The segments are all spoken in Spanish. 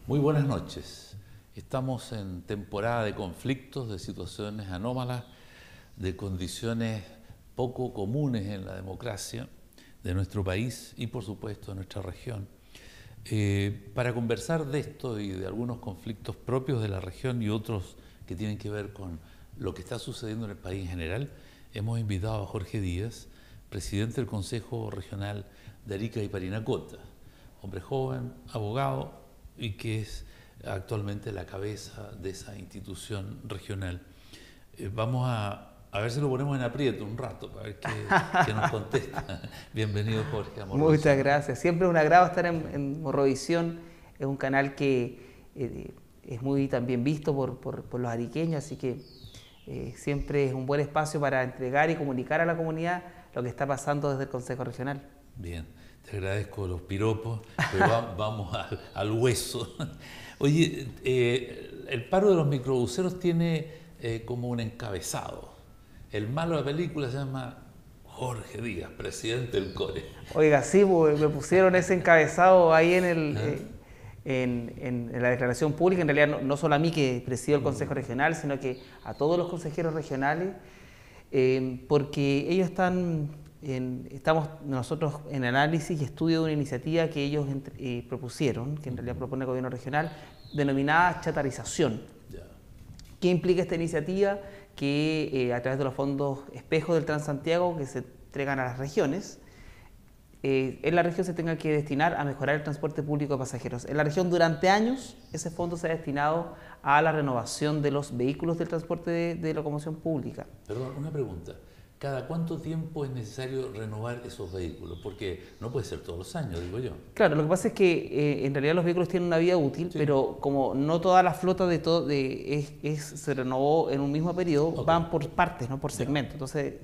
Muy buenas noches. Estamos en temporada de conflictos, de situaciones anómalas, de condiciones poco comunes en la democracia de nuestro país y, por supuesto, de nuestra región. Para conversar de esto y de algunos conflictos propios de la región y otros que tienen que ver con lo que está sucediendo en el país en general, hemos invitado a Jorge Díaz, presidente del Consejo Regional de Arica y Parinacota, hombre joven, abogado y que es actualmente la cabeza de esa institución regional. Vamos a ver si lo ponemos en aprieto un rato para ver qué nos contesta. Bienvenido, Jorge, a Morrovisión. Muchas gracias. Siempre es un agrado estar en Morrovisión. Es un canal que es muy también visto por los ariqueños, así que siempre es un buen espacio para entregar y comunicar a la comunidad lo que está pasando desde el Consejo Regional. Bien, te agradezco los piropos, pero vamos al hueso. Oye, el paro de los microbuseros tiene como un encabezado. El malo de la película se llama Jorge Díaz, presidente del CORE. Oiga, sí, pues, me pusieron ese encabezado ahí en la declaración pública. En realidad no solo a mí que presido el Consejo Regional, sino que a todos los consejeros regionales, porque ellos estamos nosotros en análisis y estudio de una iniciativa que ellos propusieron, que en realidad propone el gobierno regional, denominada chatarización. ¿Qué implica esta iniciativa? Que a través de los fondos espejos del Transantiago que se entregan a las regiones, en la región se tenga que destinar a mejorar el transporte público de pasajeros. En la región durante años ese fondo se ha destinado a la renovación de los vehículos del transporte de locomoción pública. Perdón, una pregunta. ¿Cada cuánto tiempo es necesario renovar esos vehículos? Porque no puede ser todos los años, digo yo. Claro, lo que pasa es que en realidad los vehículos tienen una vida útil, sí, pero como no toda la flota se renovó en un mismo periodo, okay, van por partes, no por segmentos. Entonces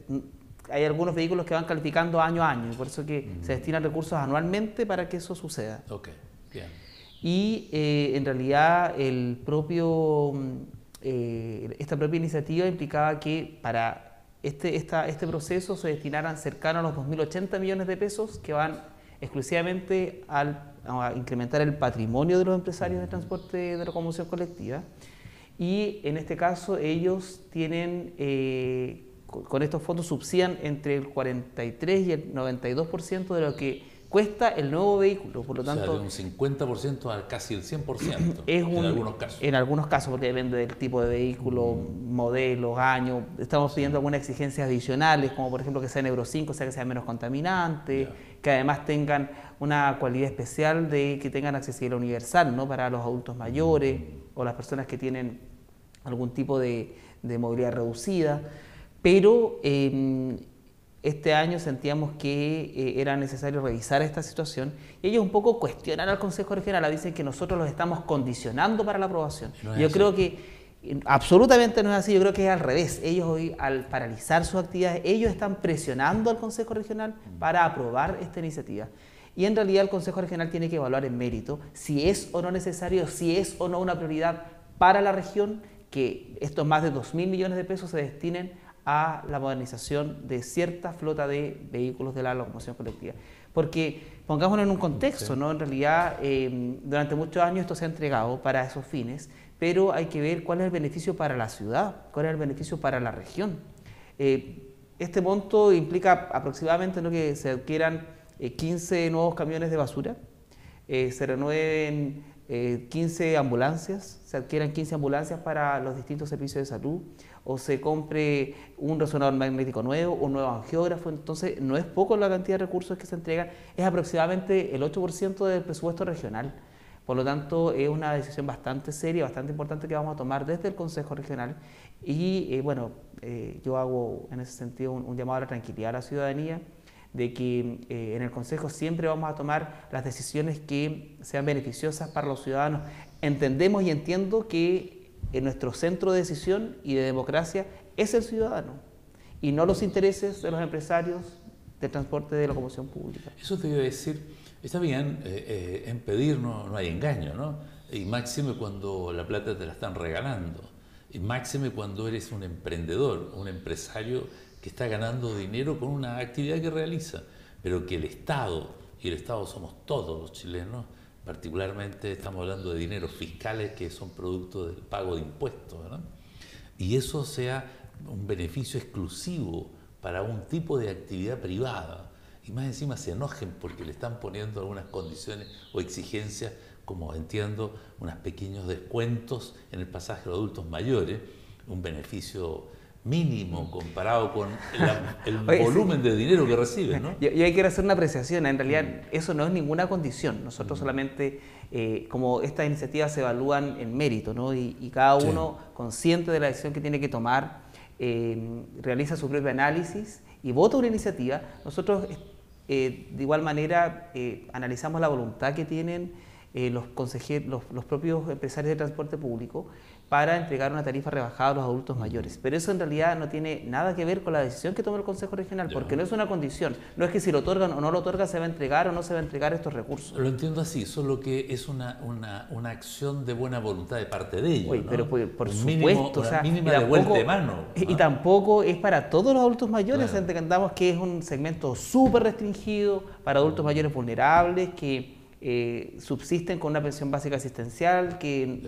hay algunos vehículos que van calificando año a año, y por eso que se destinan recursos anualmente para que eso suceda. Ok, bien. Y en realidad esta propia iniciativa implicaba que para este proceso se destinaran cercano a los 2.080 millones de pesos que van exclusivamente a incrementar el patrimonio de los empresarios de transporte de locomoción colectiva. Y en este caso ellos tienen, con estos fondos subsidian entre el 43 y el 92% de lo que cuesta el nuevo vehículo, por lo tanto... O sea, de un 50% a casi el 100% en algunos casos. En algunos casos, porque depende del tipo de vehículo, modelo, año. Estamos pidiendo algunas exigencias adicionales, como por ejemplo que sean Euro 5, o sea que sean menos contaminantes, que además tengan una cualidad especial de que tengan accesibilidad universal, ¿no? Para los adultos mayores o las personas que tienen algún tipo de movilidad reducida. Pero... este año sentíamos que era necesario revisar esta situación y ellos un poco cuestionan al Consejo Regional, dicen que nosotros los estamos condicionando para la aprobación. Yo creo que absolutamente no es así, yo creo que es al revés. Ellos hoy, al paralizar sus actividades, ellos están presionando al Consejo Regional para aprobar esta iniciativa. Y en realidad el Consejo Regional tiene que evaluar en mérito si es o no necesario, si es o no una prioridad para la región que estos más de 2.000 millones de pesos se destinen a la modernización de cierta flota de vehículos de la locomoción colectiva. Porque, pongámoslo en un contexto, ¿no? En realidad, durante muchos años esto se ha entregado para esos fines, pero hay que ver cuál es el beneficio para la ciudad, cuál es el beneficio para la región. Este monto implica aproximadamente que se adquieran 15 nuevos camiones de basura, se renueven 15 ambulancias, se adquieran 15 ambulancias para los distintos servicios de salud, o se compre un resonador magnético nuevo, un nuevo angiógrafo. Entonces no es poco la cantidad de recursos que se entregan, es aproximadamente el 8% del presupuesto regional. Por lo tanto, es una decisión bastante seria, bastante importante que vamos a tomar desde el Consejo Regional y yo hago en ese sentido un llamado a la tranquilidad a la ciudadanía, de que en el Consejo siempre vamos a tomar las decisiones que sean beneficiosas para los ciudadanos. Entendemos y entiendo que nuestro centro de decisión y de democracia es el ciudadano y no los intereses de los empresarios del transporte de locomoción pública. Eso te iba a decir, está bien, en pedir no hay engaño, ¿no? Y máxime cuando la plata te la están regalando, y máxime cuando eres un emprendedor, un empresario que está ganando dinero con una actividad que realiza, pero que el Estado, y el Estado somos todos los chilenos, particularmente estamos hablando de dineros fiscales que son producto del pago de impuestos, ¿verdad? Y eso sea un beneficio exclusivo para un tipo de actividad privada, y más encima se enojen porque le están poniendo algunas condiciones o exigencias, como entiendo, unos pequeños descuentos en el pasaje de los adultos mayores, un beneficio mínimo comparado con el volumen de dinero que reciben, ¿no? Yo quiero hacer una apreciación. En realidad eso no es ninguna condición. Nosotros solamente, como estas iniciativas se evalúan en mérito, ¿no? Y cada uno, consciente de la decisión que tiene que tomar, realiza su propio análisis y vota una iniciativa. Nosotros de igual manera analizamos la voluntad que tienen los consejeros, los propios empresarios de transporte público para entregar una tarifa rebajada a los adultos mayores. Pero eso en realidad no tiene nada que ver con la decisión que toma el Consejo Regional, porque no es una condición. No es que si lo otorgan o no lo otorgan se va a entregar o no se va a entregar estos recursos. Lo entiendo así, solo que es una acción de buena voluntad de parte de ellos. Oye, ¿no? Pero por un supuesto, mínimo, o sea, una mínima de vuelta de mano, ¿no? Y tampoco es para todos los adultos mayores. Claro. Entendamos que es un segmento súper restringido para adultos mayores vulnerables que subsisten con una pensión básica asistencial que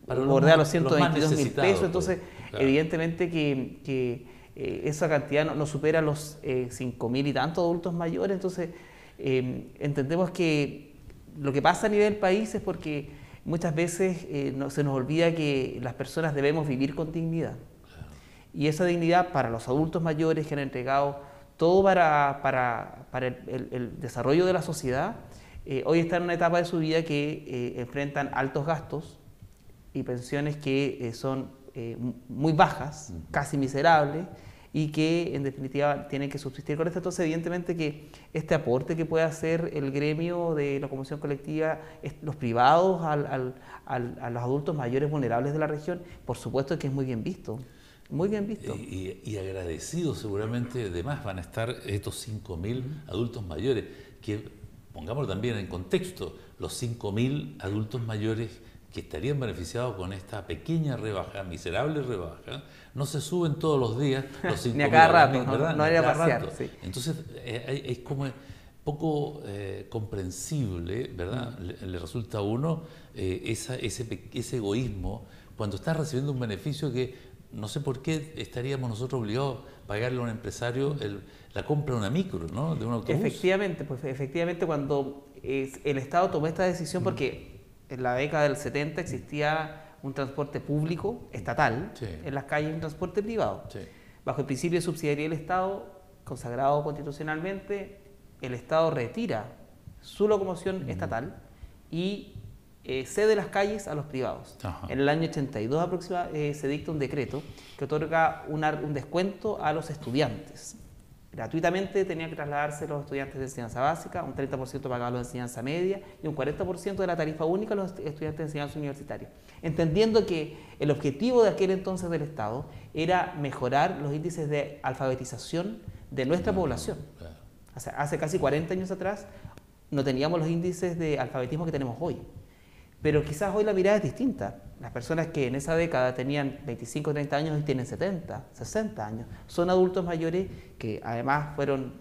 bordea los 122.000 pesos. Entonces, claro, evidentemente que esa cantidad no supera los 5.000 y tantos adultos mayores. Entonces, entendemos que lo que pasa a nivel país es porque muchas veces se nos olvida que las personas debemos vivir con dignidad. claro. Y esa dignidad para los adultos mayores que han entregado todo para el desarrollo de la sociedad, hoy están en una etapa de su vida que enfrentan altos gastos y pensiones que son muy bajas, casi miserables, y que en definitiva tienen que subsistir con esto. Entonces, evidentemente que este aporte que puede hacer el gremio de locomoción colectiva, los privados a los adultos mayores vulnerables de la región, por supuesto que es muy bien visto. Muy bien visto. Y agradecidos seguramente, además van a estar estos 5.000 adultos mayores, que pongámoslo también en contexto, los 5.000 adultos mayores que estarían beneficiados con esta pequeña rebaja, miserable rebaja, no se suben todos los días los 5.000. Ni a cada rato, ¿verdad? no haría pasear. Sí. Entonces es como poco comprensible, ¿verdad? Le resulta a uno ese egoísmo cuando está recibiendo un beneficio que no sé por qué estaríamos nosotros obligados a pagarle a un empresario la compra de una micro, ¿no? De un autobús. Efectivamente, cuando el Estado tomó esta decisión, porque en la década del 70 existía un transporte público estatal, en las calles un transporte privado. Bajo el principio de subsidiariedad del Estado, consagrado constitucionalmente, el Estado retira su locomoción estatal y cede las calles a los privados. Ajá. En el año 82 aproximadamente se dicta un decreto que otorga un descuento a los estudiantes. Gratuitamente tenían que trasladarse los estudiantes de enseñanza básica, un 30% pagaba los de enseñanza media y un 40% de la tarifa única a los estudiantes de enseñanza universitaria. Entendiendo que el objetivo de aquel entonces del Estado era mejorar los índices de alfabetización de nuestra población. Claro. O sea, hace casi 40 años atrás no teníamos los índices de alfabetismo que tenemos hoy. Pero quizás hoy la mirada es distinta. Las personas que en esa década tenían 25 o 30 años hoy tienen 70, 60 años. Son adultos mayores que además fueron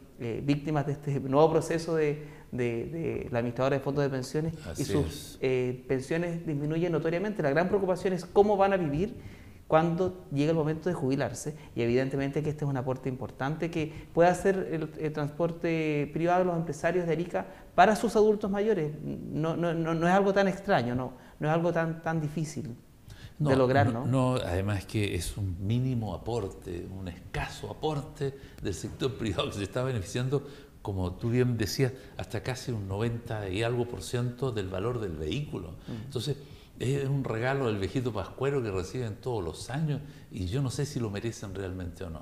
víctimas de este nuevo proceso de la administradora de fondos de pensiones. Así y sus pensiones disminuyen notoriamente. La gran preocupación es cómo van a vivir cuando llegue el momento de jubilarse, y evidentemente que este es un aporte importante que puede hacer el transporte privado de los empresarios de Arica para sus adultos mayores. No es algo tan extraño, no es algo tan difícil de lograr, ¿no? No, además que es un mínimo aporte, un escaso aporte del sector privado que se está beneficiando, como tú bien decías, hasta casi un 90 y algo % del valor del vehículo. Entonces, es un regalo del viejito pascuero que reciben todos los años y yo no sé si lo merecen realmente o no.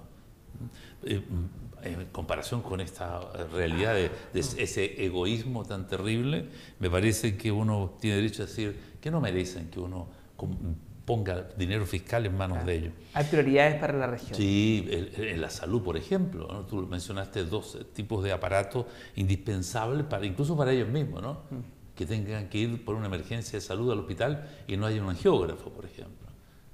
En comparación con esta realidad de ese egoísmo tan terrible, me parece que uno tiene derecho a decir que no merecen que uno ponga dinero fiscal en manos de ellos. Hay prioridades para la región. Sí, en la salud, por ejemplo, ¿no? Tú mencionaste 2 tipos de aparatos indispensables incluso para ellos mismos, ¿no? Que tengan que ir por una emergencia de salud al hospital y no haya un angiógrafo, por ejemplo.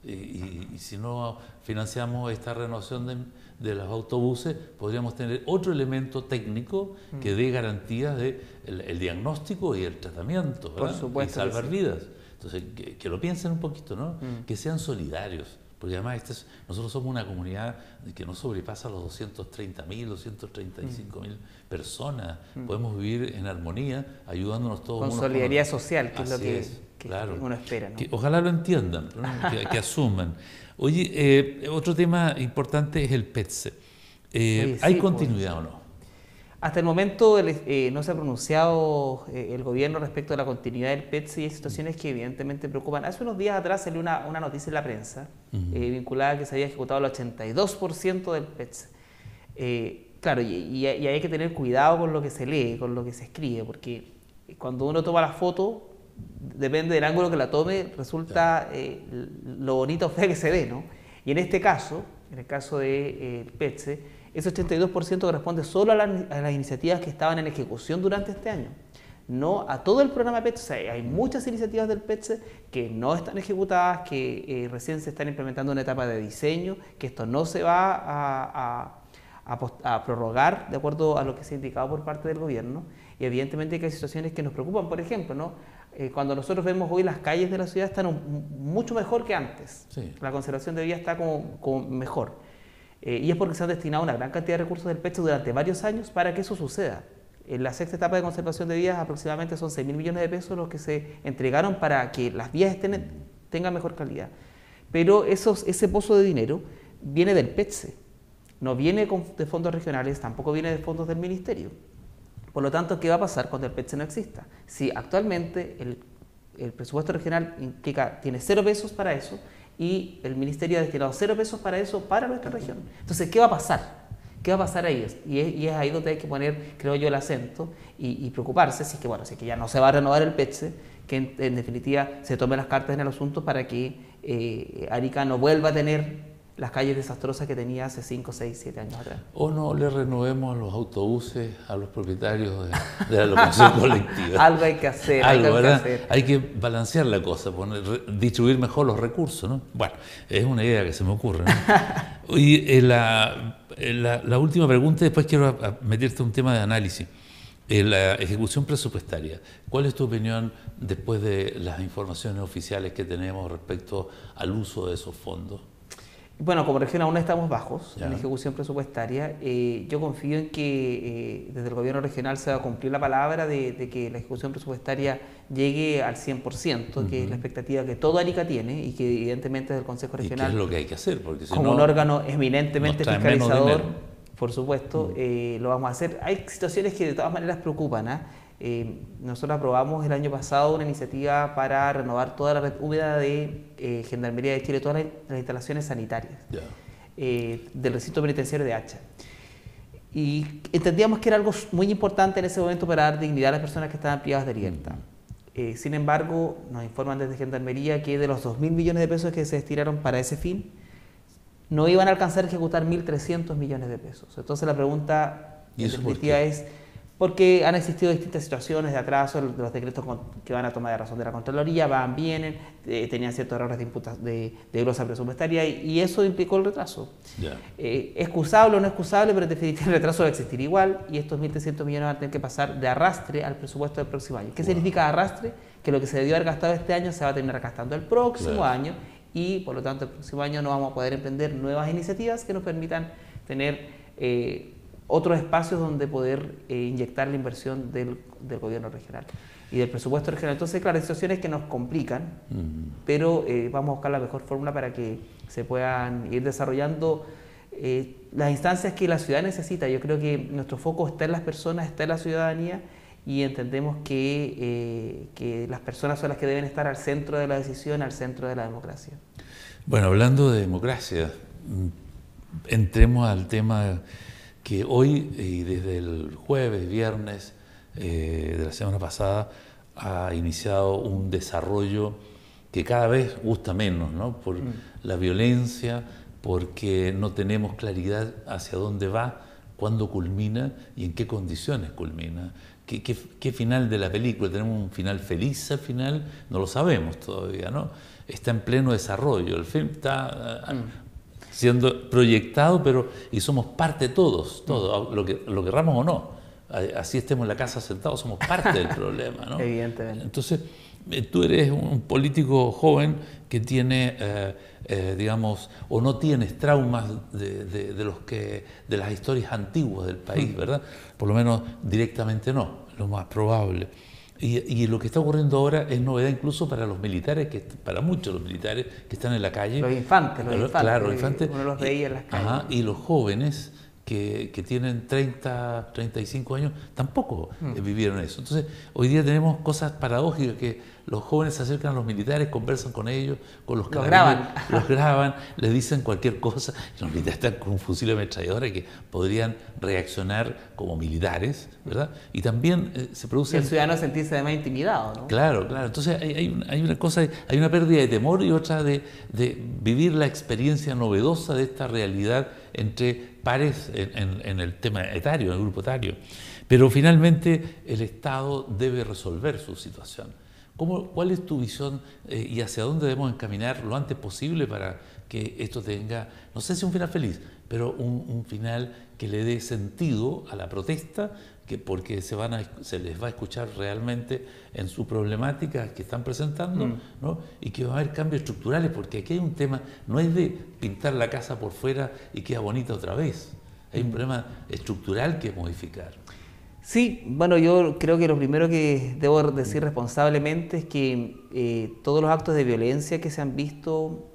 Y si no financiamos esta renovación de los autobuses, podríamos tener otro elemento técnico que dé garantías de el diagnóstico y el tratamiento, ¿verdad? Por supuesto, y salvar vidas. Entonces, que lo piensen un poquito, ¿no? Que sean solidarios. Porque además nosotros somos una comunidad que no sobrepasa los 230.000, 235.000 personas. Podemos vivir en armonía, ayudándonos todos. Con solidaridad social, que es lo que claro, uno espera, ¿no? Ojalá lo entiendan, ¿no? que asuman. Oye, otro tema importante es el PETCE. ¿Hay continuidad o no? Hasta el momento no se ha pronunciado el gobierno respecto a la continuidad del PETCE y hay situaciones que evidentemente preocupan. Hace unos días atrás salió una noticia en la prensa vinculada a que se había ejecutado el 82% del PETCE. Claro, y hay que tener cuidado con lo que se lee, con lo que se escribe, porque cuando uno toma la foto, depende del ángulo que la tome, resulta lo bonito o fea que se ve, ¿no? Y en este caso, en el caso del PETCE, ese 82% corresponde solo a las iniciativas que estaban en ejecución durante este año, no a todo el programa PETCE. O sea, hay muchas iniciativas del PETCE que no están ejecutadas, que recién se están implementando en una etapa de diseño, que esto no se va a prorrogar de acuerdo a lo que se ha indicado por parte del gobierno. Y evidentemente que hay situaciones que nos preocupan. Por ejemplo, ¿no? Cuando nosotros vemos hoy las calles de la ciudad están mucho mejor que antes. Sí. La conservación de vías está como mejor. Y es porque se han destinado una gran cantidad de recursos del PETCE durante varios años para que eso suceda. En la sexta etapa de conservación de vías aproximadamente son 6.000 millones de pesos los que se entregaron para que las vías tengan mejor calidad. Pero ese pozo de dinero viene del PETCE, no viene de fondos regionales, tampoco viene de fondos del ministerio. Por lo tanto, ¿qué va a pasar cuando el PETCE no exista? Si actualmente el presupuesto regional tiene 0 pesos para eso, y el ministerio ha destinado 0 pesos para eso, para nuestra región. Entonces, ¿qué va a pasar? ¿Qué va a pasar ahí? Y es ahí donde hay que poner, creo yo, el acento y preocuparse, si es que ya no se va a renovar el PETCE, que en definitiva se tomen las cartas en el asunto para que Arica no vuelva a tener las calles desastrosas que tenía hace 5, 6, 7 años atrás. O no le renovemos los autobuses a los propietarios de la locomoción colectiva. Algo hay que hacer. Hay que balancear la cosa, distribuir mejor los recursos, ¿no? Bueno, es una idea que se me ocurre, ¿no? Y la última pregunta, después quiero meterte un tema de análisis. La ejecución presupuestaria. ¿Cuál es tu opinión después de las informaciones oficiales que tenemos respecto al uso de esos fondos? Bueno, como región aún estamos bajos en ejecución presupuestaria. Yo confío en que desde el gobierno regional se va a cumplir la palabra de que la ejecución presupuestaria llegue al 100%, que es la expectativa que todo Arica tiene y que evidentemente desde el Consejo Regional... ¿Y qué es lo que hay que hacer? Porque si como un órgano eminentemente fiscalizador, por supuesto, lo vamos a hacer. Hay situaciones que de todas maneras preocupan, nosotros aprobamos el año pasado una iniciativa para renovar toda la red húmeda de Gendarmería de Chile, todas las instalaciones sanitarias del recinto penitenciario de Hacha. Y entendíamos que era algo muy importante en ese momento para dar dignidad a las personas que estaban privadas de libertad. Sin embargo, nos informan desde Gendarmería que de los 2.000 millones de pesos que se destinaron para ese fin, no iban a alcanzar a ejecutar 1.300 millones de pesos. Entonces la pregunta en definitiva es... porque han existido distintas situaciones de atraso, los decretos que van a tomar de razón de la Contraloría, vienen, tenían ciertos errores de glosa presupuestaria y eso implicó el retraso. Excusable o no excusable, pero en definitiva el retraso va a existir igual y estos 1.300 millones van a tener que pasar de arrastre al presupuesto del próximo año. ¿Qué significa arrastre? Que lo que se debió haber gastado este año se va a terminar gastando el próximo año y por lo tanto el próximo año no vamos a poder emprender nuevas iniciativas que nos permitan tener... otros espacios donde poder inyectar la inversión del gobierno regional y del presupuesto regional. Entonces, claro, hay situaciones que nos complican, pero vamos a buscar la mejor fórmula para que se puedan ir desarrollando las instancias que la ciudad necesita. Yo creo que nuestro foco está en las personas, está en la ciudadanía y entendemos que las personas son las que deben estar al centro de la decisión, al centro de la democracia. Bueno, hablando de democracia, entremos al tema que hoy y desde el jueves, viernes de la semana pasada ha iniciado un desarrollo que cada vez gusta menos, ¿no? Por la violencia, porque no tenemos claridad hacia dónde va, cuándo culmina y en qué condiciones culmina. ¿Qué final de la película? ¿Tenemos un final feliz al final? No lo sabemos todavía, ¿no? Está en pleno desarrollo, el film está siendo proyectado, y somos parte todos, lo querramos o no. Así estemos en la casa sentados, somos parte del problema, ¿no? Evidentemente. Entonces, tú eres un político joven que tiene, digamos, o no tienes traumas de las historias antiguas del país, ¿verdad? Por lo menos directamente no, lo más probable. Y lo que está ocurriendo ahora es novedad incluso para los militares, para muchos de los militares que están en la calle. Los infantes. Claro, los infantes. Uno los veía en las calles. Y los jóvenes que tienen 30, 35 años, tampoco vivieron eso. Entonces, hoy día tenemos cosas paradójicas, que los jóvenes se acercan a los militares, conversan con ellos, con los graban, les dicen cualquier cosa, y los militares están con un fusil de ametralladora que podrían reaccionar como militares, ¿verdad? Y también se produce... El ciudadano sentirse además intimidado, ¿no? Claro. Entonces hay una cosa, hay una pérdida de temor y otra de vivir la experiencia novedosa de esta realidad entre pares en el tema etario, en el grupo etario. Pero finalmente el Estado debe resolver su situación. ¿Cuál es tu visión y hacia dónde debemos encaminar lo antes posible para que esto tenga, no sé si un final feliz, pero un final que le dé sentido a la protesta, porque se les va a escuchar realmente en su problemática que están presentando, ¿no? Y que va a haber cambios estructurales, porque aquí hay un tema, no es de pintar la casa por fuera y queda bonita otra vez, hay un problema estructural que modificar. Sí, bueno, yo creo que lo primero que debo decir responsablemente es que todos los actos de violencia que se han visto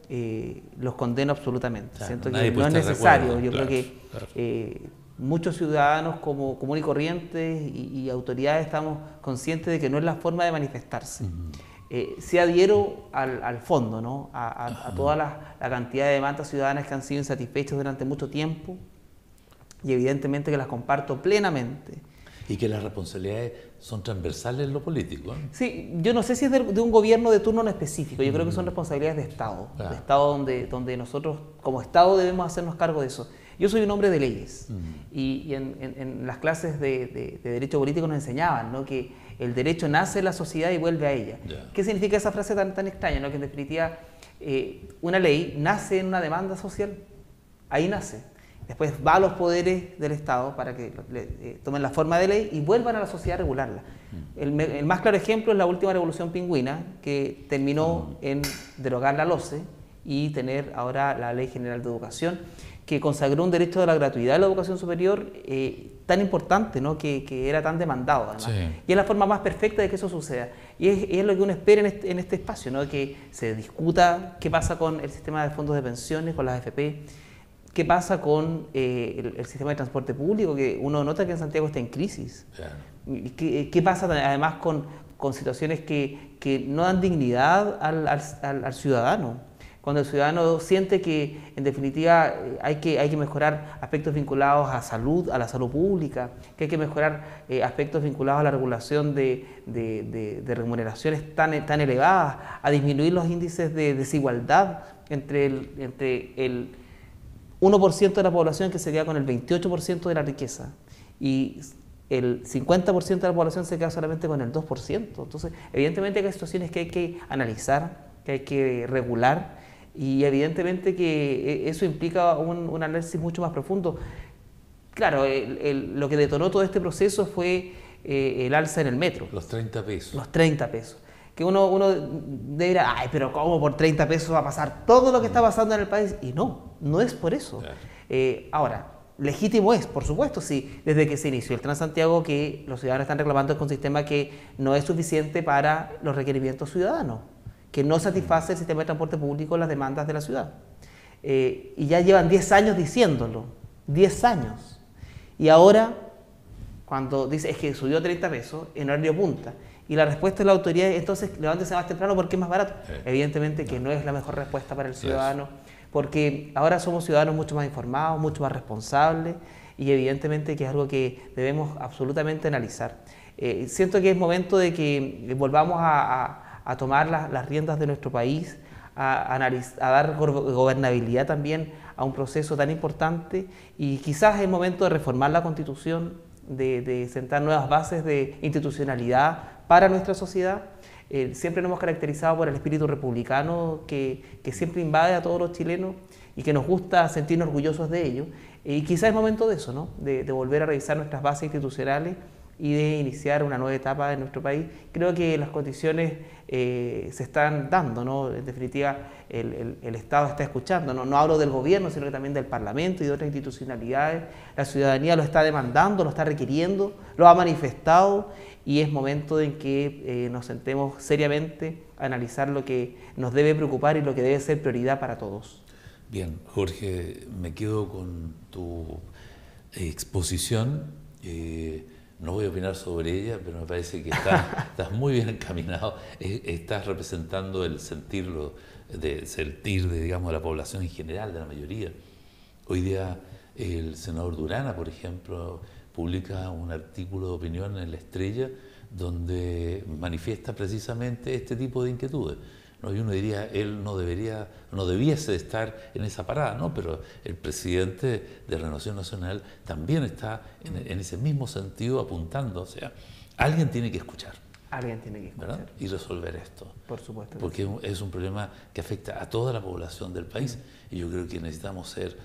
los condeno absolutamente. Claro, siento que no es necesario. Yo creo que muchos ciudadanos común y corrientes y autoridades estamos conscientes de que no es la forma de manifestarse. Sí adhiero al fondo, ¿no? a toda la cantidad de demandas ciudadanas que han sido insatisfechas durante mucho tiempo, y evidentemente que las comparto plenamente. Y que las responsabilidades son transversales en lo político, ¿eh? Sí, yo no sé si es de un gobierno de turno en específico, yo creo que son responsabilidades de Estado, claro. De Estado donde nosotros como Estado debemos hacernos cargo de eso. Yo soy un hombre de leyes y en las clases de Derecho Político nos enseñaban, ¿no? Que el derecho nace en la sociedad y vuelve a ella. Yeah. ¿Qué significa esa frase tan extraña, ¿no? Que en definitiva una ley nace en una demanda social, ahí nace. Después va a los poderes del Estado para que tomen la forma de ley y vuelvan a la sociedad a regularla. El más claro ejemplo es la última revolución pingüina, que terminó en derogar la LOCE y tener ahora la Ley General de Educación, que consagró un derecho de la gratuidad de la educación superior tan importante, ¿no? que era tan demandado, además. Sí. Y es la forma más perfecta de que eso suceda. Y es lo que uno espera en este espacio, ¿no? Que se discuta qué pasa con el sistema de fondos de pensiones, con las AFP, qué pasa con el sistema de transporte público, que uno nota que en Santiago está en crisis. Claro. ¿Qué pasa además con situaciones que no dan dignidad al ciudadano? Cuando el ciudadano siente que, en definitiva, hay que mejorar aspectos vinculados a salud, a la salud pública, que hay que mejorar aspectos vinculados a la regulación de remuneraciones tan elevadas, a disminuir los índices de desigualdad entre el 1% de la población que se queda con el 28% de la riqueza y el 50% de la población se queda solamente con el 2%. Entonces, evidentemente que hay situaciones que hay que analizar, que hay que regular, y evidentemente que eso implica un análisis mucho más profundo. Claro, lo que detonó todo este proceso fue el alza en el metro. Los 30 pesos. Los 30 pesos. Que uno dirá, ay, pero ¿cómo por 30 pesos va a pasar todo lo que está pasando en el país? Y no es por eso. Claro. Ahora, legítimo es, por supuesto, sí, desde que se inició el Transantiago, que los ciudadanos están reclamando es un sistema que no es suficiente para los requerimientos ciudadanos, que no satisface el sistema de transporte público las demandas de la ciudad. Y ya llevan 10 años diciéndolo, 10 años. Y ahora, cuando dice, es que subió 30 pesos en horario punta, y la respuesta de la autoridad es, entonces levántese más temprano porque es más barato. Evidentemente que no es la mejor respuesta para el ciudadano, porque ahora somos ciudadanos mucho más informados, mucho más responsables, y evidentemente que es algo que debemos absolutamente analizar. Siento que es momento de que volvamos a tomar las riendas de nuestro país, a dar gobernabilidad también a un proceso tan importante y quizás es el momento de reformar la Constitución, de sentar nuevas bases de institucionalidad para nuestra sociedad. Siempre nos hemos caracterizado por el espíritu republicano que siempre invade a todos los chilenos y que nos gusta sentirnos orgullosos de ello. Y quizás es momento de eso, ¿no? De volver a revisar nuestras bases institucionales y de iniciar una nueva etapa en nuestro país. Creo que las condiciones se están dando, ¿no? En definitiva, el Estado está escuchando, no hablo del gobierno, sino que también del Parlamento y de otras institucionalidades. La ciudadanía lo está demandando, lo está requiriendo, lo ha manifestado y es momento en que nos sentemos seriamente a analizar lo que nos debe preocupar y lo que debe ser prioridad para todos. Bien, Jorge, me quedo con tu exposición. No voy a opinar sobre ella, pero me parece que estás muy bien encaminado. Estás representando el sentir digamos, de la población en general, de la mayoría. Hoy día el senador Durana, por ejemplo, publica un artículo de opinión en La Estrella donde manifiesta precisamente este tipo de inquietudes. ¿No? Y uno diría, él no debiese estar en esa parada, ¿no? Pero el presidente de Renovación Nacional también está en ese mismo sentido apuntando, o sea, alguien tiene que escuchar. Alguien tiene que escuchar. ¿Verdad? Y resolver esto. Por supuesto. Porque es un problema que afecta a toda la población del país y yo creo que necesitamos ser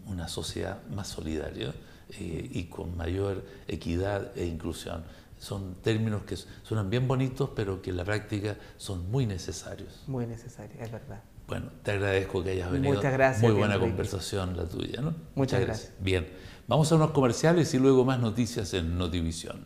una sociedad más solidaria y con mayor equidad e inclusión. Son términos que suenan bien bonitos, pero que en la práctica son muy necesarios. Muy necesarios, es verdad. Bueno, te agradezco que hayas venido. Muchas gracias. Muy buena conversación la tuya, ¿no? Muchas gracias. Bien, vamos a unos comerciales y luego más noticias en Notivisión.